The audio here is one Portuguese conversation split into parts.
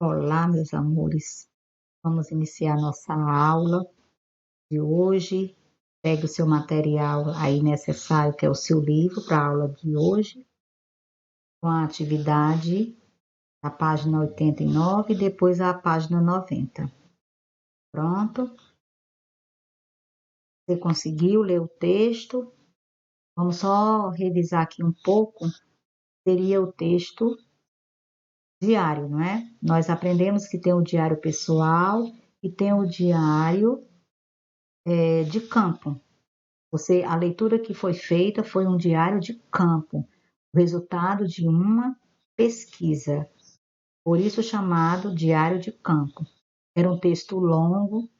Olá, meus amores. Vamos iniciar nossa aula de hoje. Pegue o seu material aí necessário, que é o seu livro para a aula de hoje, com a atividade da página 89 e depois a página 90. Pronto? Você conseguiu ler o texto? Vamos só revisar aqui um pouco. Seria o texto diário, não é? Nós aprendemos que tem o diário pessoal e tem o diário de campo. A leitura que foi feita foi um diário de campo, o resultado de uma pesquisa, por isso chamado diário de campo. Era um texto longo,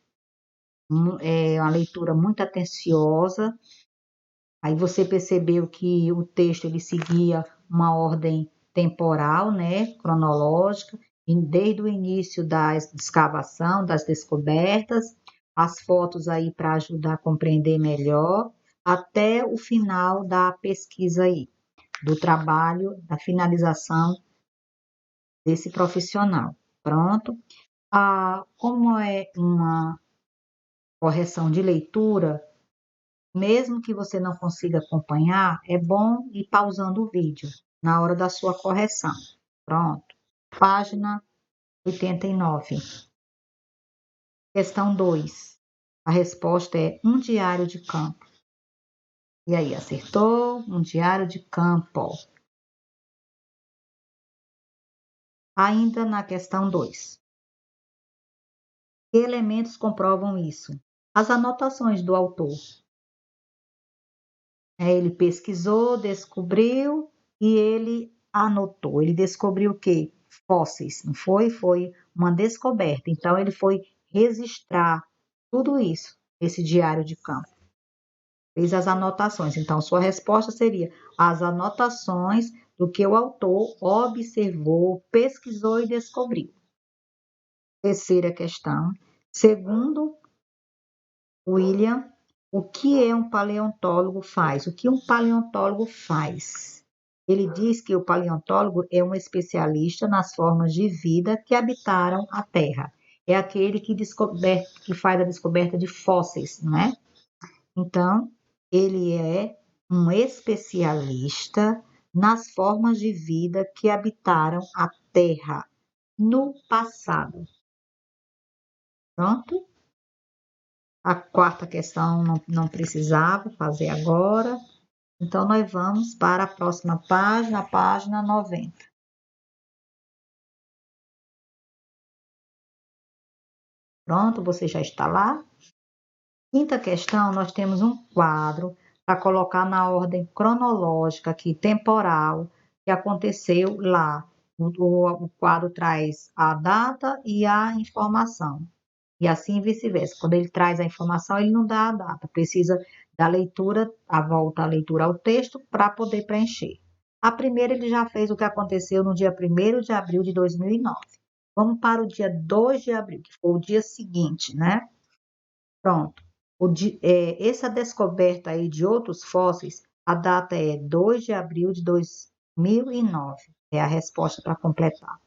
uma leitura muito atenciosa. Aí você percebeu que o texto ele seguia uma ordem temporal, né, cronológica, desde o início da escavação, das descobertas, as fotos aí para ajudar a compreender melhor, até o final da pesquisa aí, do trabalho, da finalização desse profissional. Pronto. Como é uma correção de leitura, mesmo que você não consiga acompanhar, é bom ir pausando o vídeo na hora da sua correção. Pronto. Página 89. Questão 2. A resposta é um diário de campo. E aí, acertou? Um diário de campo. Ainda na questão 2. Que elementos comprovam isso? As anotações do autor. Ele pesquisou, descobriu e ele anotou. Ele descobriu o quê? Fósseis, não foi? Foi uma descoberta. Então, ele foi registrar tudo isso, esse diário de campo. Fez as anotações. Então, sua resposta seria as anotações do que o autor observou, pesquisou e descobriu. Terceira questão. Segundo William, o que um paleontólogo faz? O que um paleontólogo faz? Ele diz que o paleontólogo é um especialista nas formas de vida que habitaram a Terra. É aquele que faz a descoberta de fósseis, não é? Então, ele é um especialista nas formas de vida que habitaram a Terra no passado. Pronto? A quarta questão não precisava fazer agora. Então, nós vamos para a próxima página, a página 90. Pronto, você já está lá? Quinta questão, nós temos um quadro para colocar na ordem cronológica aqui, temporal, que aconteceu lá. O quadro traz a data e a informação. E assim vice-versa. Quando ele traz a informação, ele não dá a data. Precisa da leitura, a volta à leitura ao texto, para poder preencher. A primeira, ele já fez o que aconteceu no dia 1º de abril de 2009. Vamos para o dia 2 de abril, que foi o dia seguinte, né? Pronto. Essa descoberta aí de outros fósseis, a data é 2 de abril de 2009. É a resposta para completar.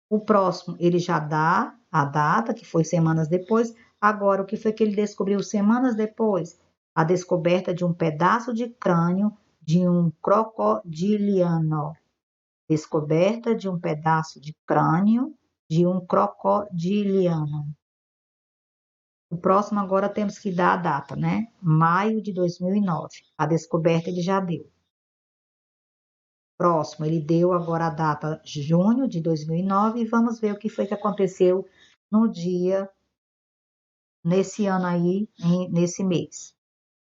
O próximo, ele já dá a data, que foi semanas depois. Agora, o que foi que ele descobriu semanas depois? A descoberta de um pedaço de crânio de um crocodiliano. Descoberta de um pedaço de crânio de um crocodiliano. O próximo agora temos que dar a data, né? Maio de 2009. A descoberta ele já deu. Próximo, ele deu agora a data junho de 2009 e vamos ver o que foi que aconteceu nesse ano aí, nesse mês.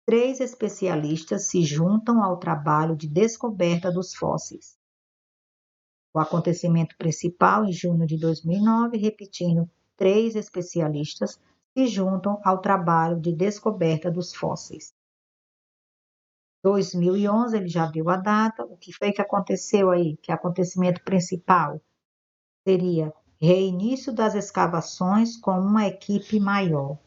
3 especialistas se juntam ao trabalho de descoberta dos fósseis. O acontecimento principal em junho de 2009, repetindo, 3 especialistas se juntam ao trabalho de descoberta dos fósseis. 2011, ele já deu a data. O que foi que aconteceu aí? Que acontecimento principal seria reinício das escavações com uma equipe maior.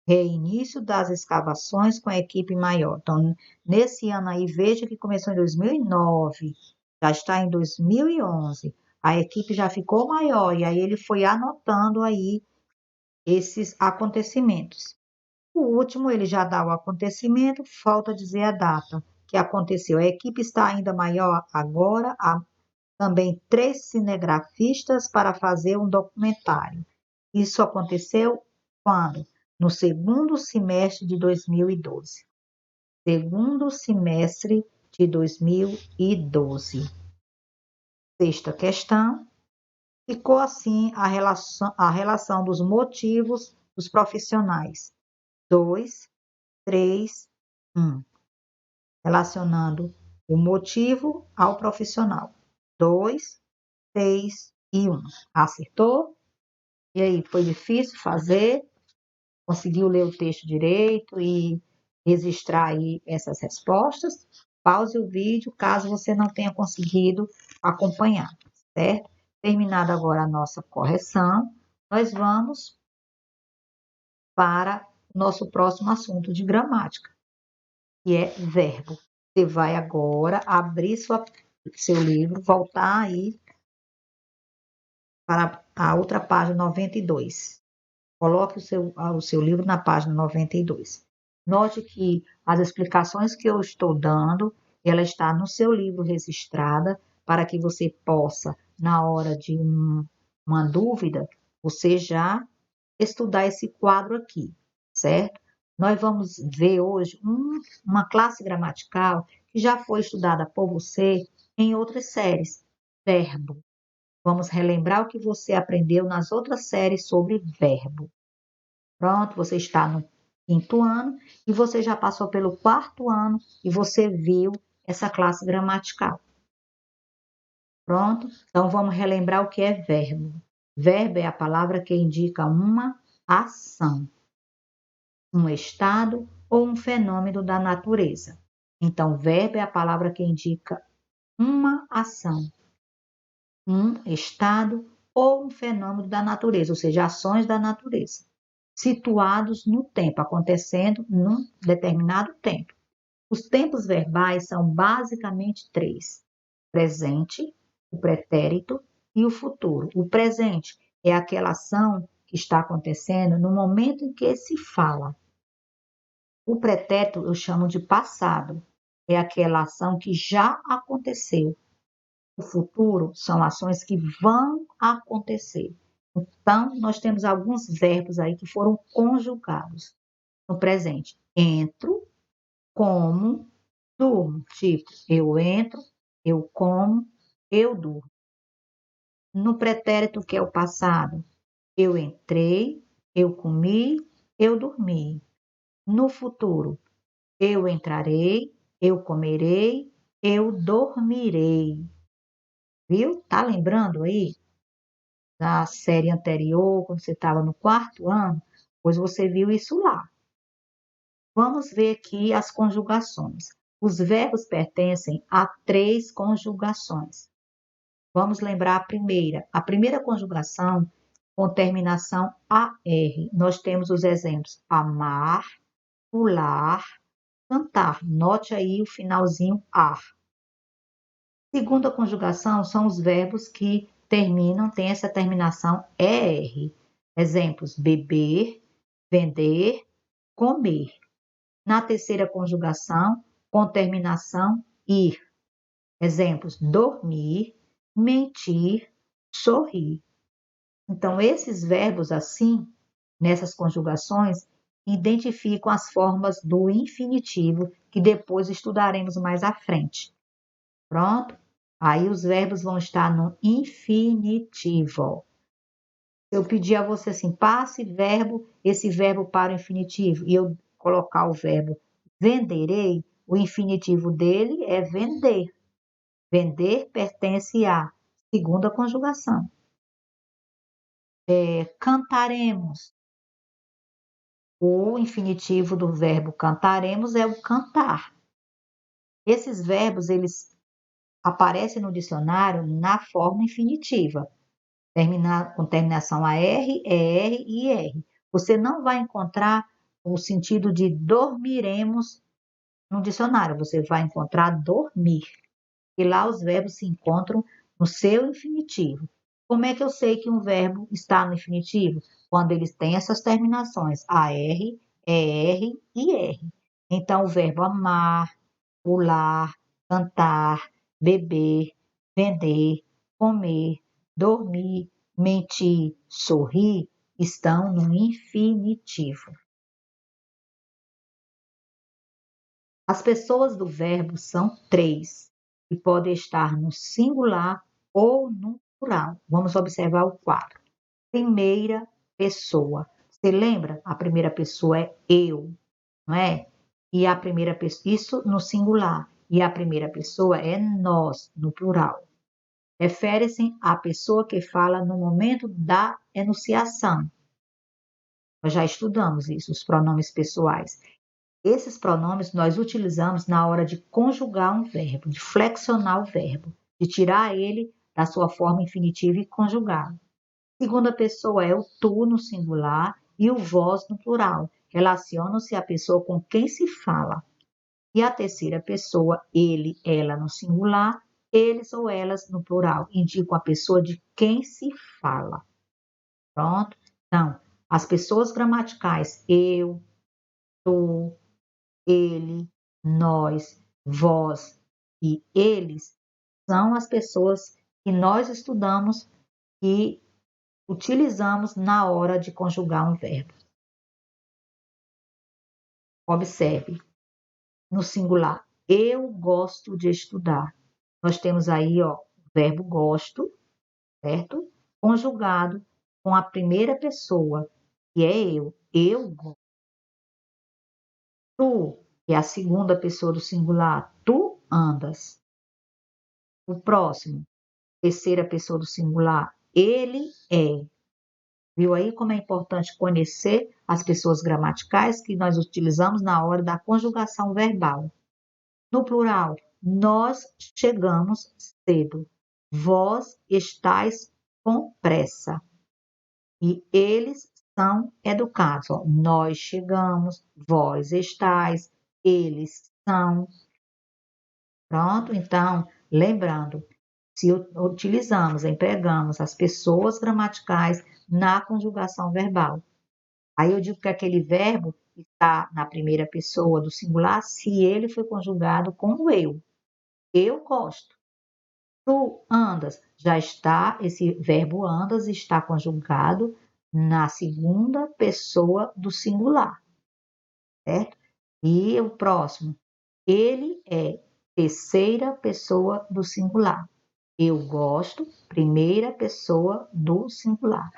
Reinício das escavações com a equipe maior. Então, nesse ano aí, veja que começou em 2009, já está em 2011. a equipe já ficou maior e aí ele foi anotando aí esses acontecimentos. O último, ele já dá o acontecimento, falta dizer a data que aconteceu. A equipe está ainda maior agora, há também 3 cinegrafistas para fazer um documentário. Isso aconteceu quando? No segundo semestre de 2012. Segundo semestre de 2012. Sexta questão. Ficou assim a relação dos motivos dos profissionais. 2, 3, 1. Relacionando o motivo ao profissional. 2, 6 e 1. Acertou? E aí, foi difícil fazer? Conseguiu ler o texto direito e registrar aí essas respostas? Pause o vídeo caso você não tenha conseguido acompanhar, certo? Terminada agora a nossa correção, nós vamos para o nosso próximo assunto de gramática, que é verbo. Você vai agora abrir seu livro, voltar aí para a outra página 92. Coloque o seu livro na página 92. Note que as explicações que eu estou dando, ela está no seu livro registrada, para que você possa, na hora de uma dúvida, você já estudar esse quadro aqui, certo? Nós vamos ver hoje uma classe gramatical que já foi estudada por você em outras séries, verbo. Vamos relembrar o que você aprendeu nas outras séries sobre verbo. Pronto, você está no 5º ano e você já passou pelo 4º ano e você viu essa classe gramatical. Pronto? Então vamos relembrar o que é verbo. Verbo é a palavra que indica uma ação, um estado ou um fenômeno da natureza. Então, verbo é a palavra que indica uma ação, um estado ou um fenômeno da natureza, ou seja, ações da natureza, situados no tempo, acontecendo num determinado tempo. Os tempos verbais são basicamente 3: presente, o pretérito e o futuro. O presente é aquela ação que está acontecendo no momento em que se fala. O pretérito eu chamo de passado, é aquela ação que já aconteceu. O futuro são ações que vão acontecer. Então, nós temos alguns verbos aí que foram conjugados no presente. Entro, como, durmo. Tipo, eu entro, eu como, eu durmo. No pretérito, que é o passado, eu entrei, eu comi, eu dormi. No futuro, eu entrarei, eu comerei, eu dormirei. Viu? Tá lembrando aí da série anterior, quando você estava no 4º ano? Pois você viu isso lá. Vamos ver aqui as conjugações. Os verbos pertencem a 3 conjugações. Vamos lembrar a primeira. A primeira conjugação com terminação AR. Nós temos os exemplos amar, pular, cantar. Note aí o finalzinho AR. Segunda conjugação são os verbos que têm essa terminação ER. Exemplos: beber, vender, comer. Na terceira conjugação, com terminação ir. Exemplos: dormir, mentir, sorrir. Então, esses verbos assim, nessas conjugações, identificam as formas do infinitivo que depois estudaremos mais à frente. Pronto? Aí os verbos vão estar no infinitivo. Eu pedir a você assim, passe esse verbo para o infinitivo, e eu colocar o verbo venderei, o infinitivo dele é vender. Vender pertence à segunda conjugação. Cantaremos. O infinitivo do verbo cantaremos é o cantar. Esses verbos, eles aparecem no dicionário na forma infinitiva, com terminação AR, ER e IR. Você não vai encontrar o sentido de dormiremos no dicionário, você vai encontrar dormir. E lá os verbos se encontram no seu infinitivo. Como é que eu sei que um verbo está no infinitivo? Quando eles têm essas terminações AR, ER e R. Então, o verbo amar, pular, cantar, beber, vender, comer, dormir, mentir, sorrir estão no infinitivo. As pessoas do verbo são três e podem estar no singular ou no plural. Vamos observar o quadro. Primeira pessoa. Você lembra? A primeira pessoa é eu, não é? E a primeira pessoa, isso no singular. E a primeira pessoa é nós, no plural. Refere-se à pessoa que fala no momento da enunciação. Nós já estudamos isso, os pronomes pessoais. Esses pronomes nós utilizamos na hora de conjugar um verbo, de flexionar o verbo, de tirar ele da sua forma infinitiva e conjugar. Segunda pessoa é o tu no singular e o vós no plural. Relacionam-se a pessoa com quem se fala. E a terceira pessoa, ele, ela no singular, eles ou elas no plural, indicam a pessoa de quem se fala. Pronto? Então, as pessoas gramaticais, eu, tu, ele, nós, vós e eles, são as pessoas que nós estudamos e utilizamos na hora de conjugar um verbo. Observe, no singular, eu gosto de estudar. Nós temos aí, ó, o verbo gosto, certo? Conjugado com a primeira pessoa, que é eu. Eu gosto. Tu, que é a segunda pessoa do singular, tu andas. O próximo, terceira pessoa do singular, ele é. Viu aí como é importante conhecer as pessoas gramaticais que nós utilizamos na hora da conjugação verbal. No plural, nós chegamos cedo. Vós estáis com pressa. E eles são educados. Ó. Nós chegamos, vós estáis, eles são. Pronto? Então, lembrando, se utilizamos, empregamos as pessoas gramaticais na conjugação verbal. Aí eu digo que aquele verbo está na primeira pessoa do singular se ele foi conjugado com o eu. Eu gosto. Tu andas, já está, esse verbo andas está conjugado na segunda pessoa do singular, certo? E o próximo, ele é terceira pessoa do singular. Eu gosto, primeira pessoa do singular.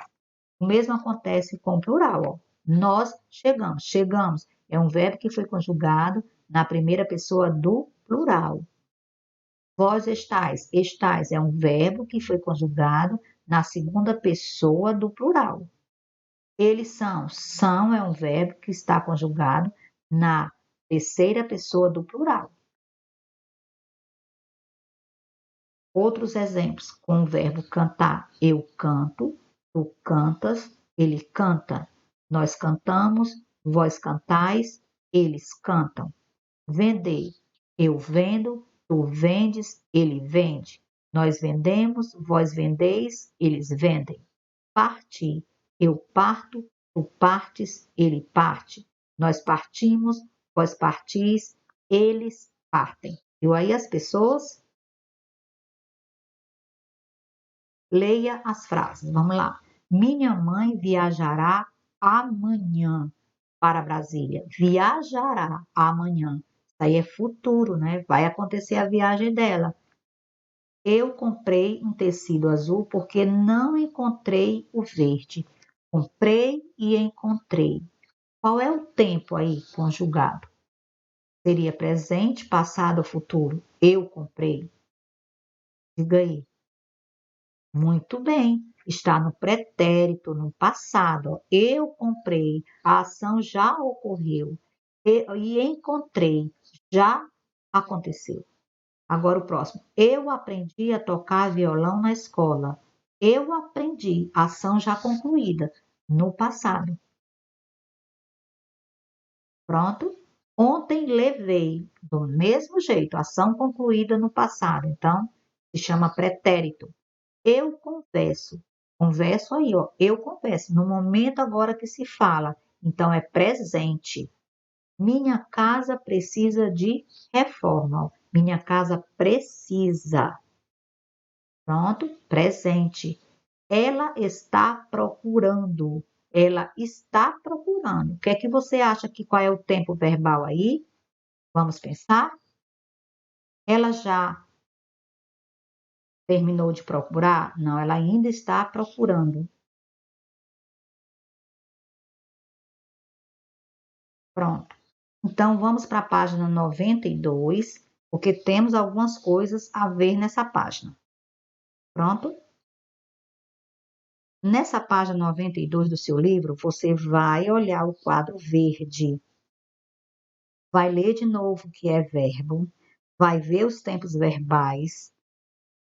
O mesmo acontece com o plural, ó. Nós chegamos. Chegamos é um verbo que foi conjugado na primeira pessoa do plural. Vós estáis. Estáis é um verbo que foi conjugado na segunda pessoa do plural. Eles são. São é um verbo que está conjugado na terceira pessoa do plural. Outros exemplos com o verbo cantar. Eu canto, tu cantas, ele canta. Nós cantamos, vós cantais, eles cantam. Vender. Eu vendo, tu vendes, ele vende. Nós vendemos, vós vendeis, eles vendem. Partir. Eu parto, tu partes, ele parte. Nós partimos, vós partis, eles partem. E aí as pessoas leia as frases. Vamos lá. Minha mãe viajará amanhã para Brasília. Viajará amanhã. Isso aí é futuro, né? Vai acontecer a viagem dela. Eu comprei um tecido azul porque não encontrei o verde. Comprei e encontrei. Qual é o tempo aí conjugado? Seria presente, passado ou futuro? Eu comprei. Diga aí. Muito bem. Está no pretérito, no passado. Eu comprei. A ação já ocorreu. E encontrei. Já aconteceu. Agora o próximo. Eu aprendi a tocar violão na escola. Eu aprendi. Ação já concluída. No passado. Pronto? Ontem levei. Do mesmo jeito. Ação concluída no passado. Então, se chama pretérito. Eu converso. Converso aí, ó. Eu converso. No momento agora que se fala. Então, é presente. Minha casa precisa de reforma. Ó. Minha casa precisa. Pronto, presente. Ela está procurando. Ela está procurando. O que é que você acha que qual é o tempo verbal aí? Vamos pensar? Ela já terminou de procurar? Não, ela ainda está procurando. Pronto. Então, vamos para a página 92, porque temos algumas coisas a ver nessa página. Pronto? Nessa página 92 do seu livro, você vai olhar o quadro verde, vai ler de novo o que é verbo, vai ver os tempos verbais,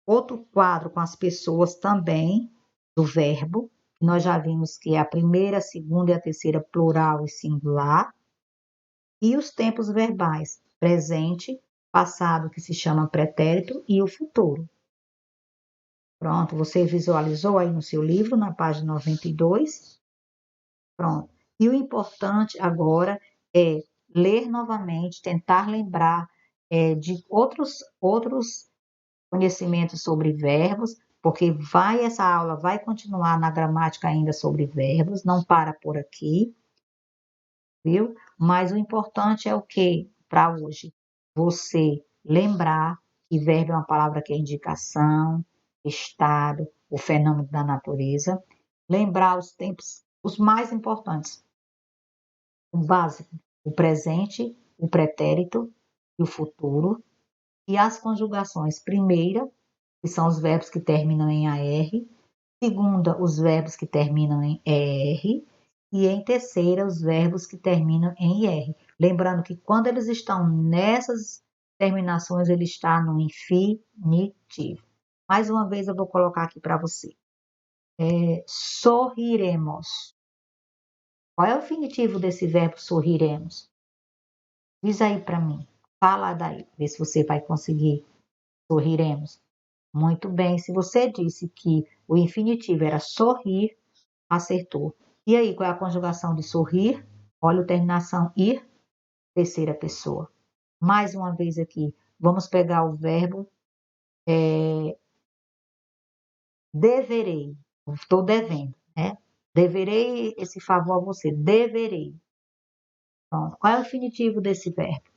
outro quadro com as pessoas também do verbo, que nós já vimos que é a primeira, a segunda e a terceira plural e singular, e os tempos verbais, presente, passado, que se chama pretérito, e o futuro. Pronto, você visualizou aí no seu livro, na página 92? Pronto. E o importante agora é ler novamente, tentar lembrar de outros conhecimentos sobre verbos, porque essa aula vai continuar na gramática ainda sobre verbos, não para por aqui, viu? Mas o importante é o que para hoje? Você lembrar que verbo é uma palavra que é indicação, estado, o fenômeno da natureza. Lembrar os tempos, os mais importantes. O básico, o presente, o pretérito e o futuro. E as conjugações. Primeira, que são os verbos que terminam em AR. Segunda, os verbos que terminam em ER. E em terceira, os verbos que terminam em IR. Lembrando que quando eles estão nessas terminações, ele está no infinitivo. Mais uma vez eu vou colocar aqui para você. Sorriremos. Qual é o infinitivo desse verbo sorriremos? Diz aí para mim. Fala daí, vê se você vai conseguir. Sorriremos. Muito bem, se você disse que o infinitivo era sorrir, acertou. E aí, qual é a conjugação de sorrir? Olha a terminação ir, terceira pessoa. Mais uma vez aqui, vamos pegar o verbo deverei. Estou devendo, né? Deverei esse favor a você. Deverei. Pronto. Qual é o infinitivo desse verbo?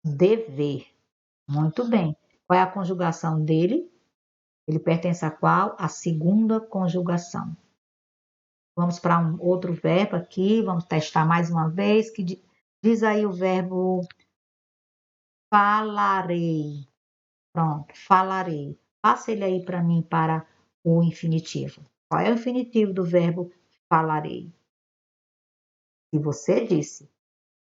Dever. Muito bem. Qual é a conjugação dele? Ele pertence a qual? A segunda conjugação. Vamos para um outro verbo aqui, vamos testar mais uma vez, que diz aí o verbo falarei. Pronto, falarei. Passa ele aí para mim para o infinitivo. Qual é o infinitivo do verbo falarei? Se você disse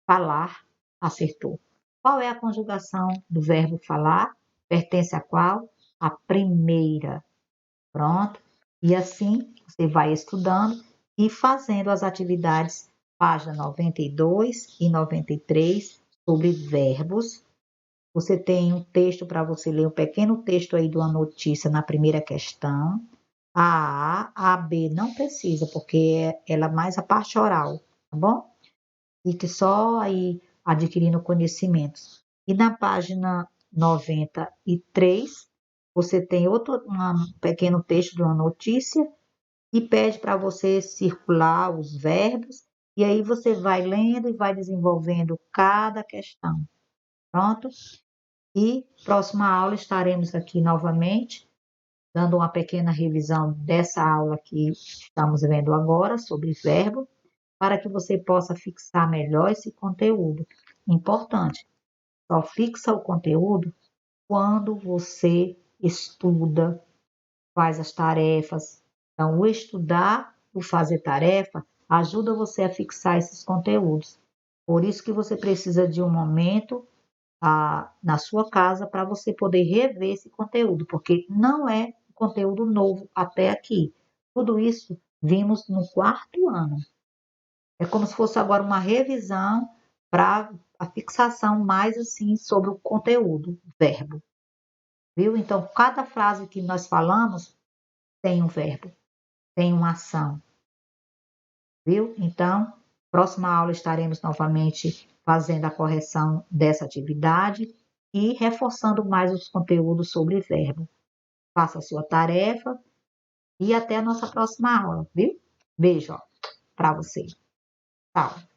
falar, acertou. Qual é a conjugação do verbo falar? Pertence a qual? A primeira. Pronto. E assim você vai estudando e fazendo as atividades, página 92 e 93, sobre verbos. Você tem um texto para você ler, um pequeno texto aí de uma notícia na primeira questão. A B não precisa, porque ela é mais a parte oral, tá bom? Fique só aí adquirindo conhecimentos. E na página 93, você tem um pequeno texto de uma notícia e pede para você circular os verbos, e aí você vai lendo e vai desenvolvendo cada questão. Pronto? E próxima aula estaremos aqui novamente, dando uma pequena revisão dessa aula que estamos vendo agora sobre verbo, para que você possa fixar melhor esse conteúdo. Importante, só fixa o conteúdo quando você estuda, faz as tarefas. Então, o estudar, o fazer tarefa, ajuda você a fixar esses conteúdos. Por isso que você precisa de um momento na sua casa para você poder rever esse conteúdo, porque não é conteúdo novo até aqui. Tudo isso vimos no quarto ano. É como se fosse agora uma revisão para a fixação mais assim sobre o conteúdo, verbo. viu? Então, cada frase que nós falamos tem um verbo, tem uma ação, viu? Então, próxima aula estaremos novamente fazendo a correção dessa atividade e reforçando mais os conteúdos sobre verbo. Faça a sua tarefa e até a nossa próxima aula, viu? Beijo, para você. Tchau.